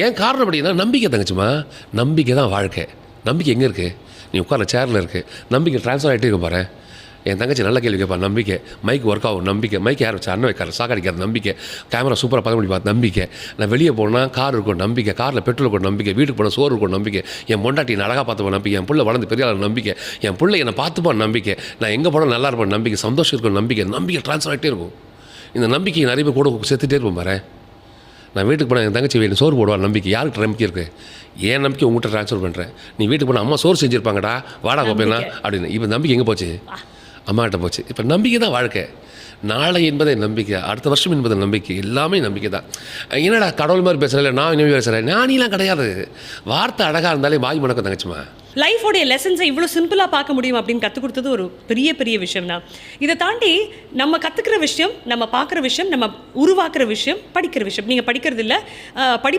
ஏன் காரணம் அப்படின்னா நம்பிக்கை தங்கச்சிமா. நம்பிக்கை தான் வாழ்க்கை. நம்பிக்கை எங்கே இருக்குது? நீ உட்கார சேரில் இருக்குது. நம்பிக்கை ட்ரான்ஸ்ஃபர் ஆகிட்டே இருக்க பாரு. என் தங்கச்சி நல்ல கேள்வி கேட்பா. நம்பிக்கை. மைக் ஒர்க் ஆகும். நம்பிக்கை. மைக் யார் வச்சா? அண்ணன் வைக்காரு. சாக்கடிக்காது. நம்பிக்கை. கேமரா சூப்பராக பார்க்க முடியும். நம்பிக்கை. நான் வெளியே போனால் கார் இருக்கும். நம்பிக்கை. காரில் பெட்ரோல் இருக்கும். நம்பிக்கை. வீட்டுக்கு போனால் சோறு இருக்கும். நம்பிக்கை. என் பொண்டாட்டி நான் அழகாக பார்த்துப்போம். நம்பிக்கை. என் பிள்ளை வளர்ந்து பெரிய ஆள். நம்பிக்கை. என் பிள்ளை என்னை பார்த்துப்பான். நம்பிக்கை. நான் எங்கே போனால் நல்லா இருப்பேன். நம்பிக்கை. சந்தோஷம் இருக்கும். நம்பிக்கை. நம்பிக்கை ட்ரான்ஸ்ஃபர் ஆகிட்டே இருக்கும். இந்த நம்பிக்கை நிறைய பேர் கூட சேர்த்துட்டே இருப்போம் பாரு. நான் வீட்டுக்கு போனால் என் தங்கச்சி வீட்டு சோறு போடுவாள். நம்பிக்கை. யாருக்கு நம்பிக்கை இருக்குது? ஏன் நம்பிக்கை உங்கள்கிட்ட ட்ரான்ஸ்ஃபர் பண்ணுறேன். நீ வீட்டுக்கு போனால் அம்மா சோறு செஞ்சுருப்பாங்கடா, வாடா கோப்பேனா அப்படின்னு. இப்போ நம்பிக்கை எங்கே போச்சு? அம்மாகிட்ட போச்சு. இப்போ நம்பிக்கை தான் வாழ்க்கை. நாளை என்பதே நம்பிக்கை. அடுத்த வருஷம் என்பது நம்பிக்கை. எல்லாமே நம்பிக்கை தான். என்னடா கடவுள் மாதிரி பேசுகிறேன், நான் இனிமேல் பேசுகிறேன். நானிலாம் கிடையாது. வார்த்தை அழகாக இருந்தாலே வாய் மணக்கம் தங்கச்சிமா. லைஃபோடைய லெசன்ஸை இவ்வளோ சிம்பிளாக பார்க்க முடியும் அப்படின்னு கற்றுக் கொடுத்தது ஒரு பெரிய பெரிய விஷயம் தான். இதை தாண்டி நம்ம கற்றுக்கிற விஷயம், நம்ம பார்க்குற விஷயம், நம்ம உருவாக்குற விஷயம், படிக்கிற விஷயம். நீங்கள் படிக்கிறது இல்லை,